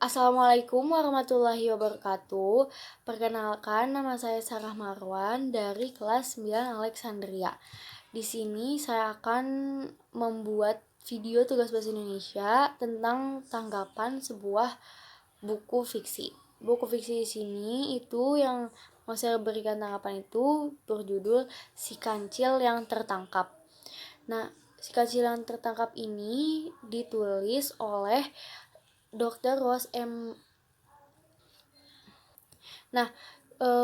Assalamualaikum warahmatullahi wabarakatuh. Perkenalkan, nama saya Sarah Marwan dari kelas 9 Alexandria. Di sini saya akan membuat video tugas bahasa Indonesia tentang tanggapan sebuah buku fiksi. Buku fiksi di sini itu yang mau saya berikan tanggapan itu berjudul Si Kancil yang Tertangkap. Nah, Si Kancil yang Tertangkap ini ditulis oleh Dr. Rose M. Nah,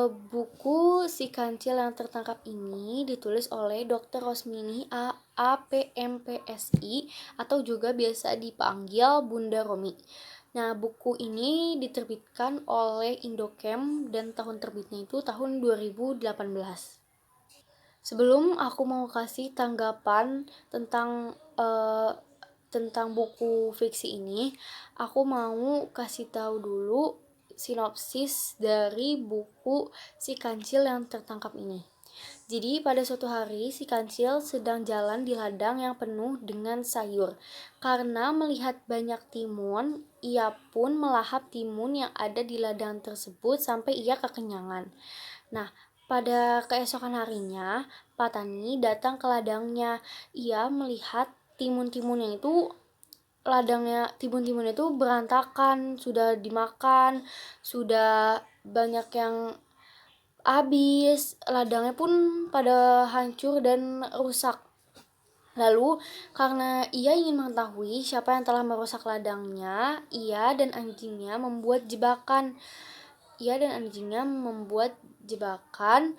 buku Si Kancil yang Tertangkap ini ditulis oleh Dr. Rosmini APMPSI atau juga biasa dipanggil Bunda Romi. Nah, buku ini diterbitkan oleh Indocamp dan tahun terbitnya itu tahun 2018. Sebelum aku mau kasih tanggapan tentang buku fiksi ini, aku mau kasih tahu dulu sinopsis dari buku Si Kancil yang Tertangkap ini. Jadi pada suatu hari si Kancil sedang jalan di ladang yang penuh dengan sayur. Karena melihat banyak timun, ia pun melahap timun yang ada di ladang tersebut sampai ia kekenyangan. Nah, pada keesokan harinya, Pak Tani datang ke ladangnya. Ia melihat timun-timunnya itu timun-timunnya itu berantakan, sudah dimakan, sudah banyak yang habis, ladangnya pun pada hancur dan rusak. Lalu, karena ia ingin mengetahui siapa yang telah merusak ladangnya, ia dan anjingnya membuat jebakan.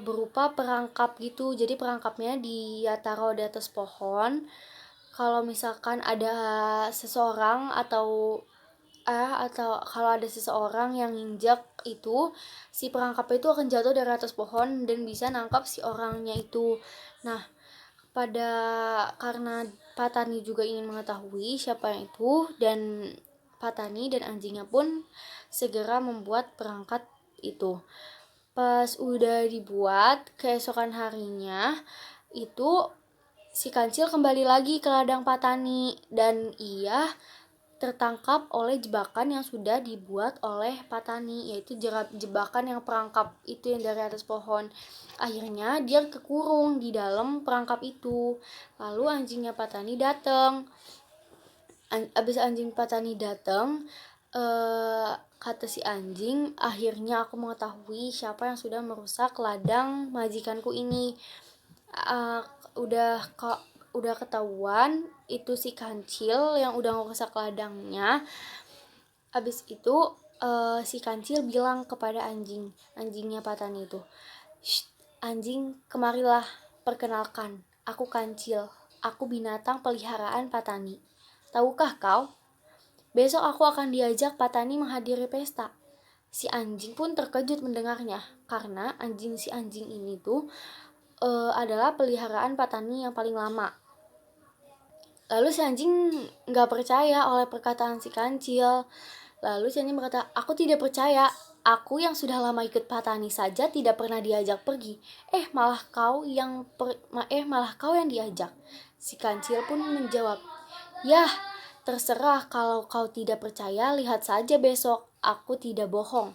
Berupa perangkap gitu. Jadi perangkapnya dia taruh di atas pohon. Kalau misalkan ada seseorang atau kalau ada seseorang yang nginjak itu, si perangkapnya itu akan jatuh dari atas pohon dan bisa nangkap si orangnya itu. Nah, karena Pak Tani juga ingin mengetahui siapa yang itu, dan Pak Tani dan anjingnya pun segera membuat perangkat itu. Pas udah dibuat, keesokan harinya itu si Kancil kembali lagi ke ladang Pak Tani dan ia tertangkap oleh jebakan yang sudah dibuat oleh Pak Tani, yaitu jebakan yang perangkap itu yang dari atas pohon. Akhirnya dia kekurung di dalam perangkap itu. Lalu anjingnya Pak Tani datang. Abis anjing Pak Tani datang, kata si anjing, akhirnya aku mengetahui siapa yang sudah merusak ladang majikanku ini. Uh, udah udah ketahuan itu si Kancil yang udah ngerusak ladangnya. Abis itu si Kancil bilang kepada anjingnya Pak Tani itu, anjing, kemarilah, perkenalkan, aku Kancil, aku binatang peliharaan Pak Tani. Tahukah kau, besok aku akan diajak Pak Tani menghadiri pesta. Si anjing pun terkejut mendengarnya, karena si anjing ini tuh adalah peliharaan Pak Tani yang paling lama. Lalu si anjing gak percaya oleh perkataan si Kancil. Lalu si anjing berkata, aku tidak percaya. Aku yang sudah lama ikut Pak Tani saja tidak pernah diajak pergi. Malah kau yang diajak. Si Kancil pun menjawab, yah, terserah, kalau kau tidak percaya, lihat saja besok. Aku tidak bohong.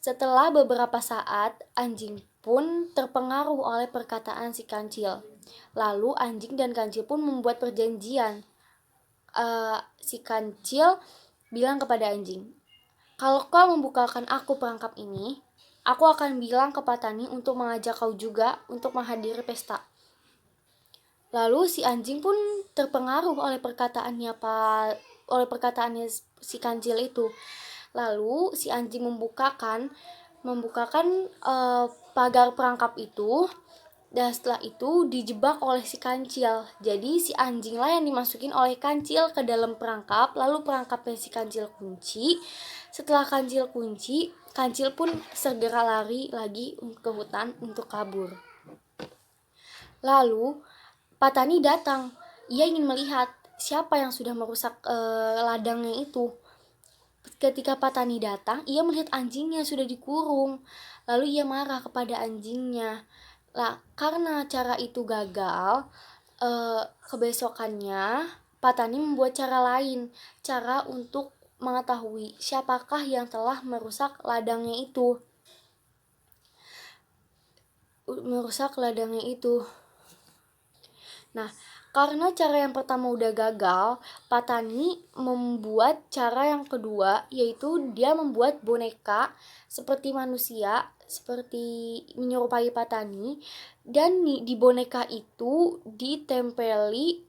Setelah beberapa saat, anjing pun terpengaruh oleh perkataan si Kancil. Lalu anjing dan Kancil pun membuat perjanjian. Si Kancil bilang kepada anjing, kalau kau membukakan aku perangkap ini, aku akan bilang ke Pak Tani untuk mengajak kau juga untuk menghadiri pesta. Lalu si anjing pun terpengaruh oleh perkataannya si Kancil itu. Lalu si anjing membukakan pagar perangkap itu, dan setelah itu dijebak oleh si Kancil. Jadi si anjinglah yang dimasukin oleh Kancil ke dalam perangkap. Lalu perangkapnya si Kancil kunci. Setelah Kancil kunci, Kancil pun segera lari lagi ke hutan untuk kabur. Lalu Pak Tani datang. Ia ingin melihat siapa yang sudah merusak ladangnya itu. Ketika Pak Tani datang, ia melihat anjingnya sudah dikurung. Lalu ia marah kepada anjingnya. Karena cara itu gagal, kebesokannya Pak Tani membuat cara lain, cara untuk mengetahui siapakah yang telah merusak ladangnya itu. Nah, karena cara yang pertama udah gagal, Patani membuat cara yang kedua, yaitu dia membuat boneka seperti manusia, seperti menyerupai Patani, dan di boneka itu ditempeli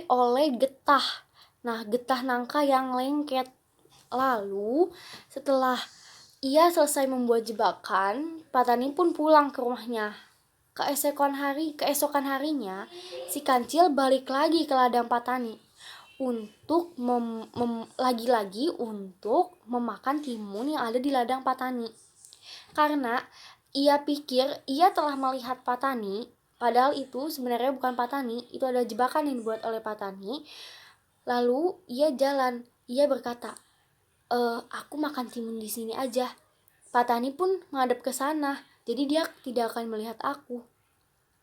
oleh getah. Nah, getah nangka yang lengket. Lalu, setelah ia selesai membuat jebakan, Patani pun pulang ke rumahnya. Keesokan harinya, si Kancil balik lagi ke ladang Patani untuk lagi-lagi untuk memakan timun yang ada di ladang Patani. Karena ia pikir ia telah melihat Patani, padahal itu sebenarnya bukan Patani, itu adalah jebakan yang dibuat oleh Patani. Lalu ia berkata, aku makan timun di sini aja. Patani pun menghadap ke sana, jadi dia tidak akan melihat aku.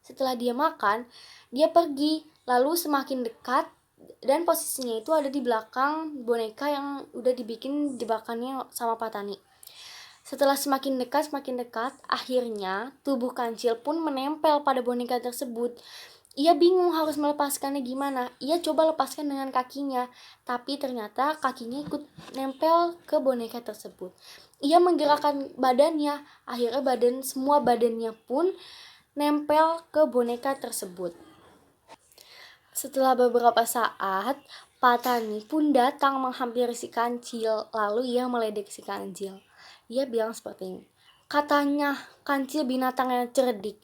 Setelah dia makan, dia pergi, lalu semakin dekat, dan posisinya itu ada di belakang boneka yang udah dibikin jebakannya sama Patani. Setelah semakin dekat, akhirnya tubuh Kancil pun menempel pada boneka tersebut. Ia bingung harus melepaskannya gimana. Ia coba lepaskan dengan kakinya, tapi ternyata kakinya ikut nempel ke boneka tersebut. Ia menggerakkan badannya, akhirnya semua badannya pun nempel ke boneka tersebut. Setelah beberapa saat, Patani pun datang menghampiri si Kancil, lalu ia meledek si Kancil. Ia bilang seperti ini, katanya Kancil binatang yang cerdik,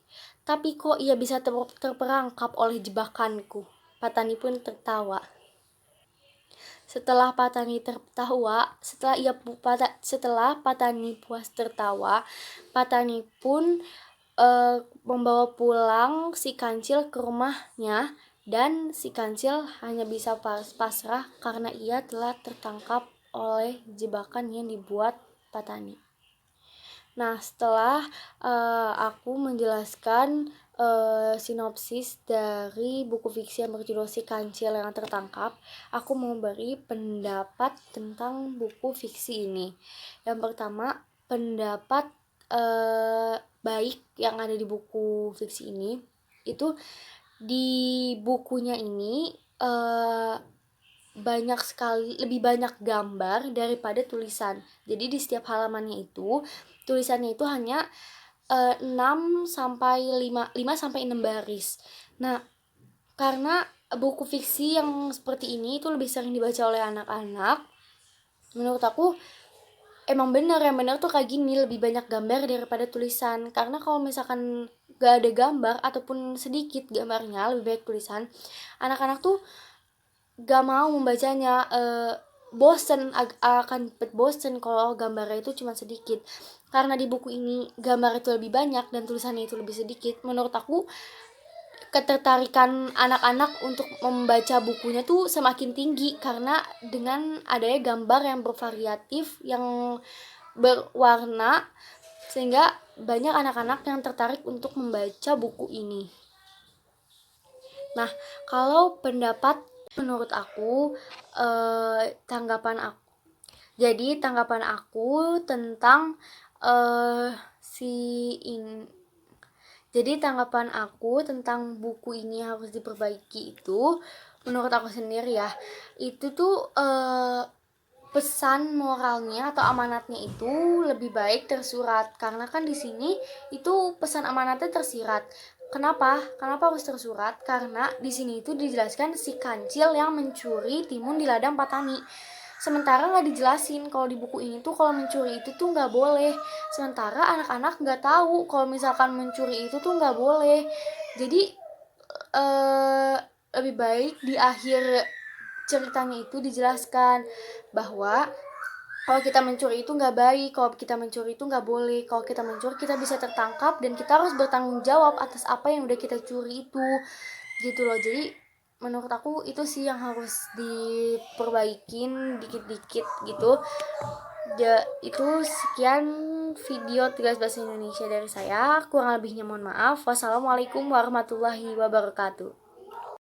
tapi kok ia bisa terperangkap oleh jebakanku. Patani pun tertawa. Setelah Patani puas tertawa, Patani pun membawa pulang si Kancil ke rumahnya, dan si Kancil hanya bisa pasrah karena ia telah tertangkap oleh jebakan yang dibuat Patani. Nah, setelah aku menjelaskan sinopsis dari buku fiksi yang berjudul Si Kancil yang Tertangkap, aku mau beri pendapat tentang buku fiksi ini. Yang pertama, pendapat baik yang ada di buku fiksi ini, itu di bukunya ini lebih banyak gambar daripada tulisan. Jadi di setiap halamannya itu tulisannya itu hanya 5 sampai 6 baris. Nah, karena buku fiksi yang seperti ini itu lebih sering dibaca oleh anak-anak, menurut aku emang yang benar tuh kayak gini, lebih banyak gambar daripada tulisan. Karena kalau misalkan gak ada gambar ataupun sedikit gambarnya, lebih baik tulisan, anak-anak tuh gak mau membacanya, akan bosen kalau gambarnya itu cuma sedikit. Karena di buku ini gambar itu lebih banyak dan tulisannya itu lebih sedikit, menurut aku ketertarikan anak-anak untuk membaca bukunya tuh semakin tinggi karena dengan adanya gambar yang bervariatif, yang berwarna, sehingga banyak anak-anak yang tertarik untuk membaca buku ini. Nah, kalau pendapat menurut aku, tanggapan aku tentang tanggapan aku tentang buku ini harus diperbaiki itu, menurut aku sendiri ya, itu tuh pesan moralnya atau amanatnya itu lebih baik tersurat, karena kan di sini itu pesan amanatnya tersirat. Kenapa harus tersurat? Karena di sini itu dijelaskan si Kancil yang mencuri timun di ladang Patani. Sementara nggak dijelasin kalau di buku ini tuh kalau mencuri itu tuh nggak boleh. Sementara anak-anak nggak tahu kalau misalkan mencuri itu tuh nggak boleh. Jadi lebih baik di akhir ceritanya itu dijelaskan bahwa kalau kita mencuri itu nggak baik, kalau kita mencuri itu nggak boleh, kalau kita mencuri kita bisa tertangkap dan kita harus bertanggung jawab atas apa yang udah kita curi itu, gitu loh. Jadi menurut aku itu sih yang harus diperbaikin dikit-dikit gitu. Itu sekian video 13 bahasa Indonesia dari saya, kurang lebihnya mohon maaf. Wassalamualaikum warahmatullahi wabarakatuh.